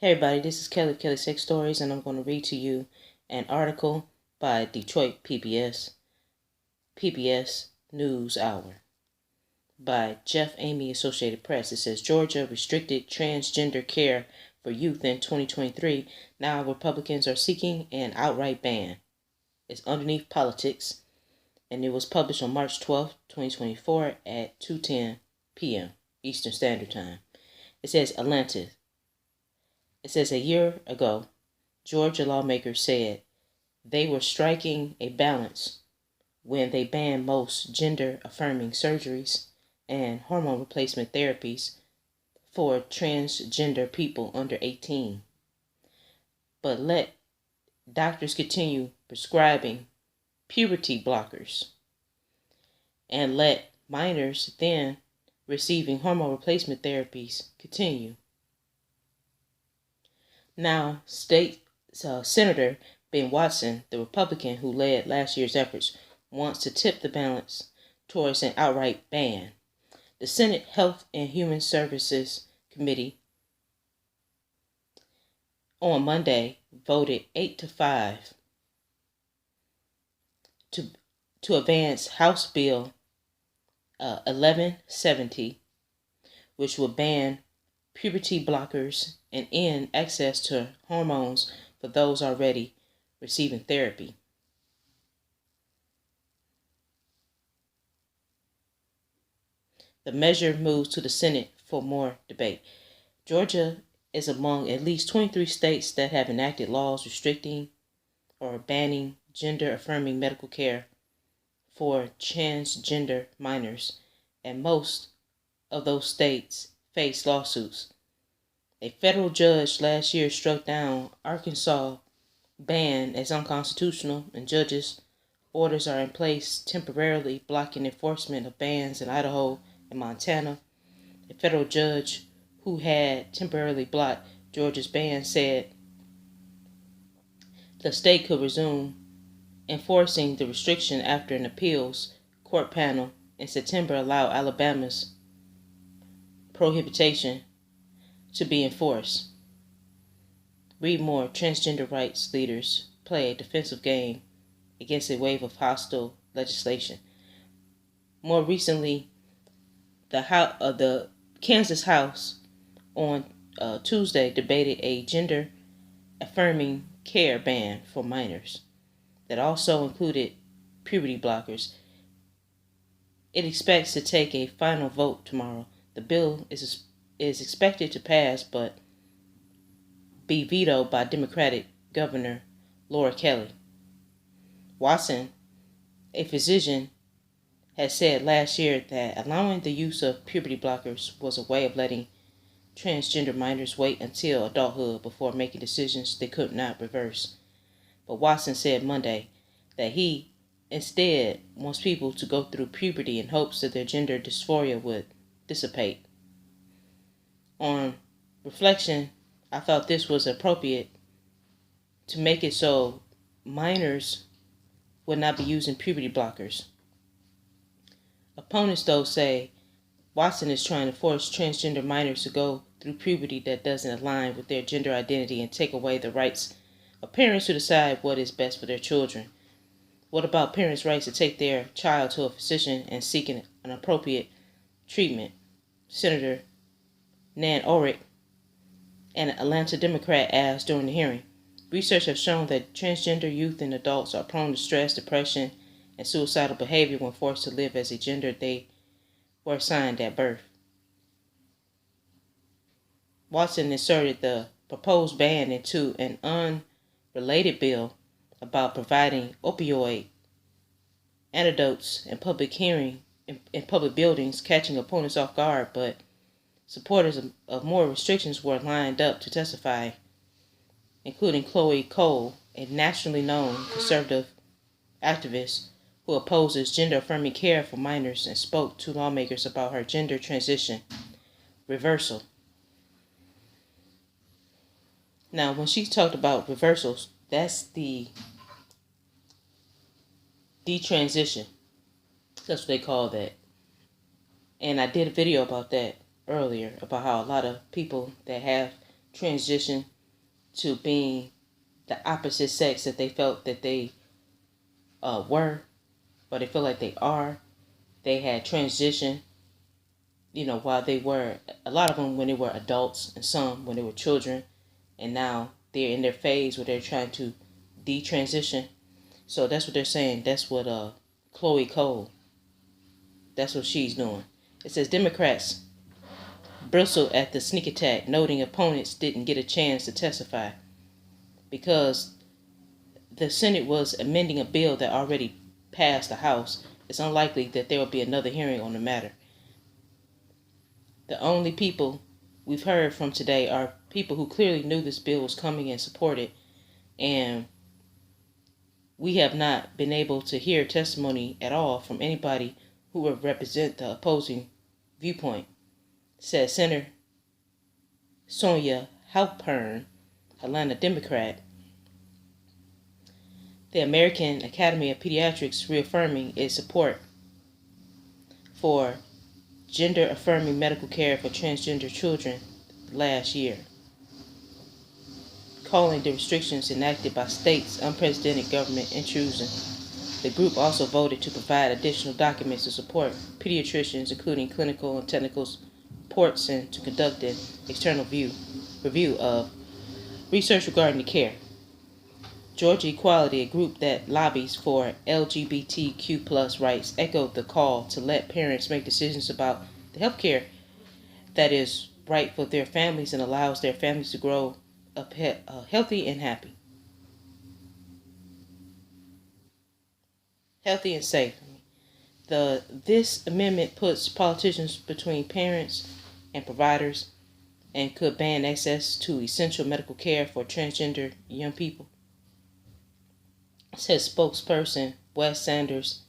Hey everybody, this is Kelly of Kelly Sex Stories, and I'm going to read to you an article by Detroit PBS News Hour by Jeff Amy, Associated Press. It says Georgia restricted transgender care for youth in 2023. Now Republicans are seeking an outright ban. It's underneath politics, and it was published on March 12, 2024 at 2:10 p.m. Eastern Standard Time. It says Atlanta. It says a year ago, Georgia lawmakers said they were striking a balance when they banned most gender-affirming surgeries and hormone replacement therapies for transgender people under 18, but let doctors continue prescribing puberty blockers and let minors then receiving hormone replacement therapies continue. Now, Senator Ben Watson, the Republican who led last year's efforts, wants to tip the balance towards an outright ban. The Senate Health and Human Services Committee on Monday voted 8-5 to advance House Bill 1170, which will ban puberty blockers and end access to hormones for those already receiving therapy. The measure moves to the Senate for more debate. Georgia is among at least 23 states that have enacted laws restricting or banning gender-affirming medical care for transgender minors, and most of those states face lawsuits. A federal judge last year struck down Arkansas' ban as unconstitutional, and judges' orders are in place temporarily blocking enforcement of bans in Idaho and Montana. A federal judge who had temporarily blocked Georgia's ban said the state could resume enforcing the restriction after an appeals court panel in September allowed Alabama's prohibition to be enforced. Read more. Transgender rights leaders play a defensive game against a wave of hostile legislation. More recently, the Kansas House on Tuesday debated a gender-affirming care ban for minors that also included puberty blockers. It expects to take a final vote tomorrow. The bill is expected to pass, but be vetoed by Democratic Governor Laura Kelly. Watson, a physician, had said last year that allowing the use of puberty blockers was a way of letting transgender minors wait until adulthood before making decisions they could not reverse. But Watson said Monday that he instead wants people to go through puberty in hopes that their gender dysphoria would dissipate. On reflection, I thought this was appropriate to make it so minors would not be using puberty blockers. Opponents, though, say Watson is trying to force transgender minors to go through puberty that doesn't align with their gender identity and take away the rights of parents to decide what is best for their children. What about parents' rights to take their child to a physician and seek an appropriate treatment? Senator Nan Orrick, an Atlanta Democrat, asked during the hearing. Research has shown that transgender youth and adults are prone to stress, depression, and suicidal behavior when forced to live as a gender they were assigned at birth. Watson inserted the proposed ban into an unrelated bill about providing opioid antidotes in public buildings, catching opponents off guard, but supporters of more restrictions were lined up to testify, including Chloe Cole, a nationally known conservative activist who opposes gender-affirming care for minors and spoke to lawmakers about her gender transition reversal. Now, when she talked about reversals, that's the detransition. That's what they call that. And I did a video about that earlier, about how a lot of people that have transition to being the opposite sex that they felt that they were, but they feel like they are. They had transition, while they were, a lot of them when they were adults and some when they were children, and now they're in their phase where they're trying to detransition. So that's what they're saying. That's what Chloe Cole, that's what she's doing. It says Democrats bristled at the sneak attack, noting opponents didn't get a chance to testify because the Senate was amending a bill that already passed the House. It's unlikely that there will be another hearing on the matter. The only people we've heard from today are people who clearly knew this bill was coming and supported, and we have not been able to hear testimony at all from anybody who would represent the opposing viewpoint, said Senator Sonia Halpern, Atlanta Democrat. The American Academy of Pediatrics reaffirming its support for gender-affirming medical care for transgender children last year, calling the restrictions enacted by states unprecedented government intrusion. The group also voted to provide additional documents to support pediatricians, including clinical and technical reports, and to conduct an external review of research regarding the care. Georgia Equality, a group that lobbies for LGBTQ+ rights, echoed the call to let parents make decisions about the health care that is right for their families and allows their families to grow up healthy and happy. Healthy and safe. This amendment puts politicians between parents and providers and could ban access to essential medical care for transgender young people, said spokesperson Wes Sanders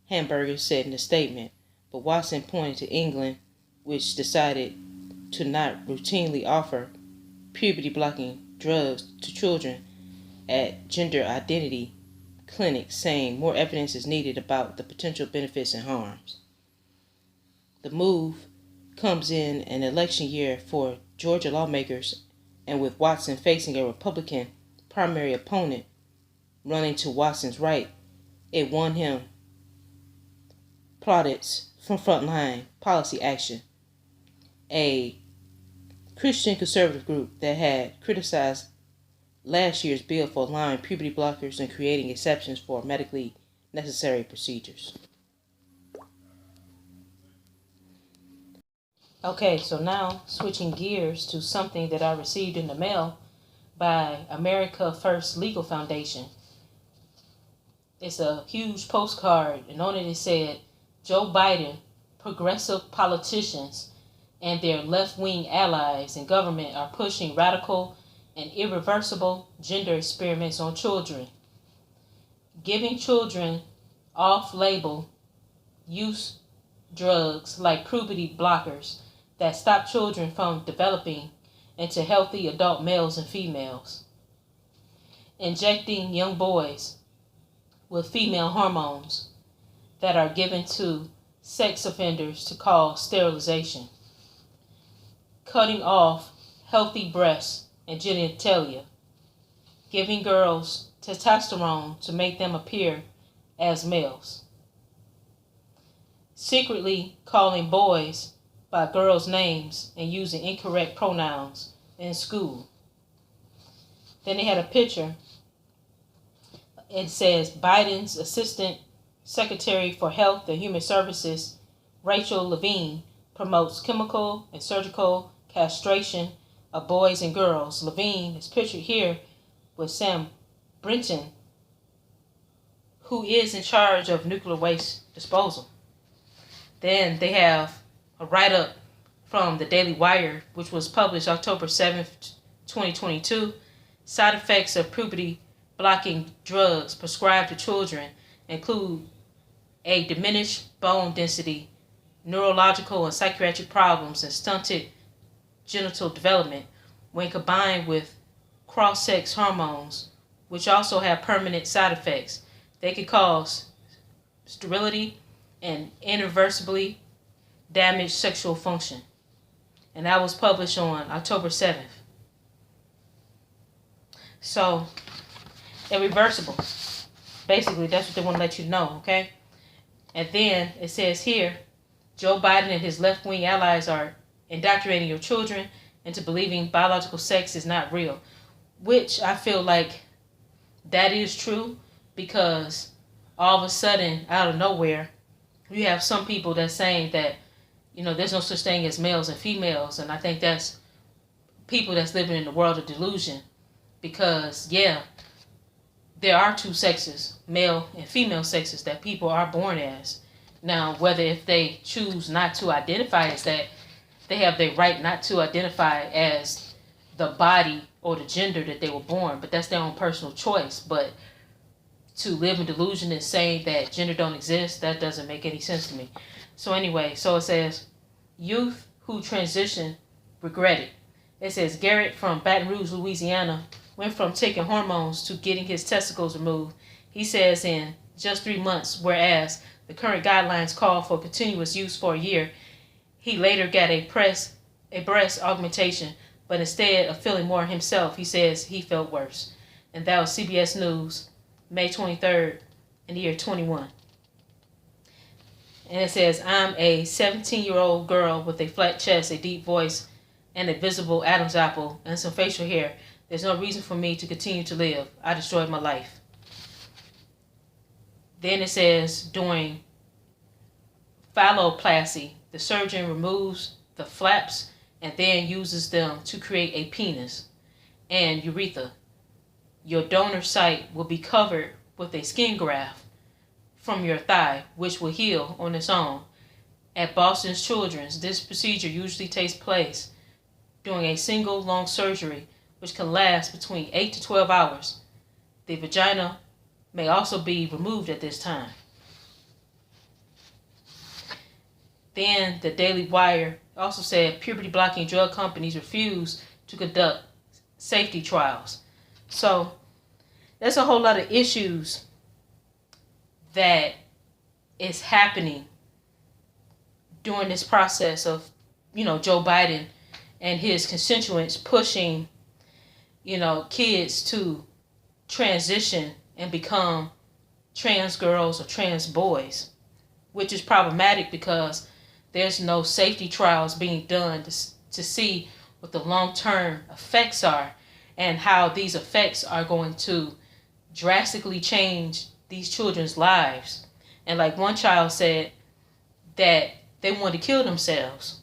Hamburger said in a statement. But Watson pointed to England, which decided to not routinely offer puberty-blocking drugs to children at gender identity clinics, saying more evidence is needed about the potential benefits and harms. The move comes in an election year for Georgia lawmakers, and with Watson facing a Republican primary opponent running to Watson's right, it won him plaudits from Frontline Policy Action, a Christian conservative group that had criticized last year's bill for allowing puberty blockers and creating exceptions for medically necessary procedures. Okay, so now switching gears to something that I received in the mail by America First Legal Foundation. It's a huge postcard, and on it said, Joe Biden, progressive politicians, and their left-wing allies in government are pushing radical and irreversible gender experiments on children, giving children off-label use drugs like puberty blockers that stop children from developing into healthy adult males and females, injecting young boys with female hormones that are given to sex offenders to cause sterilization, cutting off healthy breasts and genitalia, giving girls testosterone to make them appear as males, secretly calling boys by girls' names and using incorrect pronouns in school. Then they had a picture. It says Biden's Assistant Secretary for Health and Human Services, Rachel Levine, promotes chemical and surgical castration of boys and girls. Levine is pictured here with Sam Brinton, who is in charge of nuclear waste disposal. Then they have a write-up from the Daily Wire, which was published October 7th, 2022. Side effects of puberty-blocking drugs prescribed to children include a diminished bone density, neurological and psychiatric problems, and stunted genital development when combined with cross-sex hormones, which also have permanent side effects. They can cause sterility and irreversibly damage sexual function. And that was published on October 7th. So, irreversible. Basically, that's what they want to let you know, okay? And then it says here, Joe Biden and his left-wing allies are indoctrinating your children into believing biological sex is not real, which I feel like that is true, because all of a sudden, out of nowhere, you have some people that's saying that, there's no such thing as males and females, and I think that's people that's living in the world of delusion, because, yeah, there are two sexes, male and female sexes, that people are born as. Now, whether if they choose not to identify as that, they have the right not to identify as the body or the gender that they were born, but that's their own personal choice. But to live in delusion and saying that gender don't exist, that doesn't make any sense to me. So anyway, so it says, youth who transition regret it. It says, Garrett from Baton Rouge, Louisiana, went from taking hormones to getting his testicles removed, he says, in just 3 months, whereas the current guidelines call for continuous use for a year. He later got a breast augmentation, but instead of feeling more himself, he says he felt worse. And that was CBS News, May 23rd, in the year 21. And it says, I'm a 17-year-old girl with a flat chest, a deep voice, and a visible Adam's apple, and some facial hair. There's no reason for me to continue to live. I destroyed my life. Then it says, during phalloplasty, the surgeon removes the flaps and then uses them to create a penis and urethra. Your donor site will be covered with a skin graft from your thigh, which will heal on its own. At Boston's Children's, this procedure usually takes place during a single long surgery, which can last between 8 to 12 hours. The vagina may also be removed at this time. Then the Daily Wire also said puberty-blocking drug companies refuse to conduct safety trials. So there's a whole lot of issues that is happening during this process of, Joe Biden and his constituents pushing, kids to transition and become trans girls or trans boys, which is problematic because there's no safety trials being done to see what the long-term effects are and how these effects are going to drastically change these children's lives. And like one child said that they wanted to kill themselves,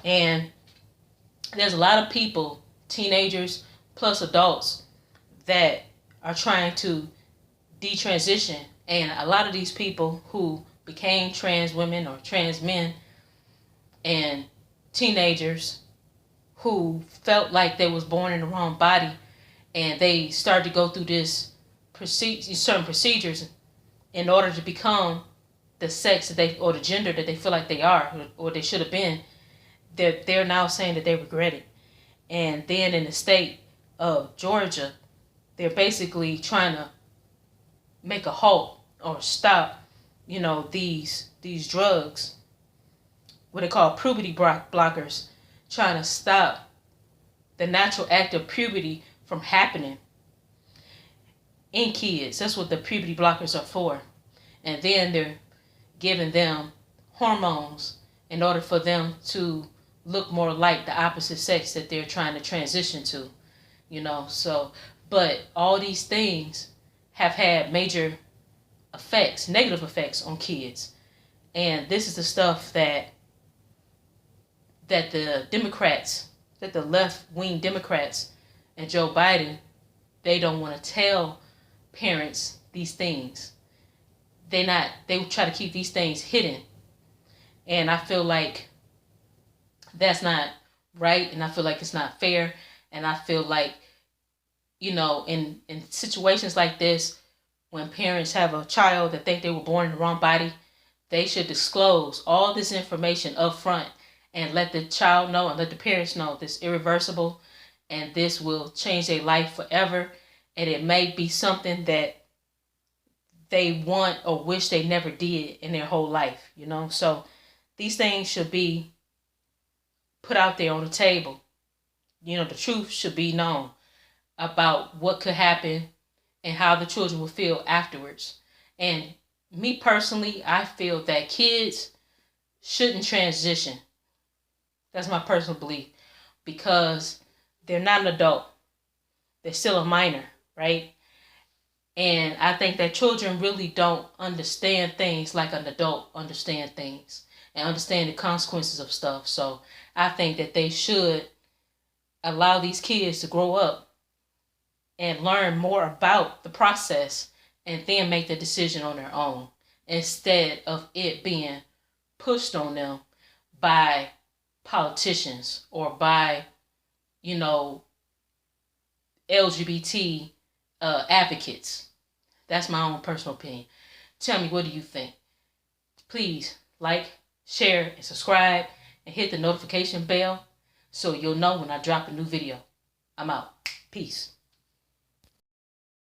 and there's a lot of people, teenagers plus adults, that are trying to detransition, and a lot of these people who became trans women or trans men and teenagers who felt like they was born in the wrong body, and they started to go through this certain procedures in order to become the sex that they or the gender that they feel like they are or they should have been. They're now saying that they regret it. And then in the state of Georgia, they're basically trying to make a halt or stop, these drugs, what they call puberty blockers, trying to stop the natural act of puberty from happening in kids. That's what the puberty blockers are for. And then they're giving them hormones in order for them to look more like the opposite sex that they're trying to transition to, so, but all these things have had major effects, negative effects on kids. And this is the stuff that the Democrats, that the left-wing Democrats and Joe Biden, they don't want to tell parents these things. They try to keep these things hidden. And I feel like that's not right, and I feel like it's not fair, and I feel like, in situations like this, when parents have a child that think they were born in the wrong body, they should disclose all this information up front and let the child know and let the parents know this irreversible and this will change their life forever, and it may be something that they want or wish they never did in their whole life, So these things should be put out there on the table. The truth should be known about what could happen and how the children will feel afterwards. And me personally, I feel that kids shouldn't transition. That's my personal belief, because they're not an adult. They're still a minor, right? And I think that children really don't understand things like an adult understand things and understand the consequences of stuff. So I think that they should allow these kids to grow up and learn more about the process and then make the decision on their own, instead of it being pushed on them by politicians or by, LGBT advocates. That's my own personal opinion. Tell me, what do you think? Please like, share, and subscribe, and hit the notification bell so you'll know when I drop a new video. I'm out. Peace.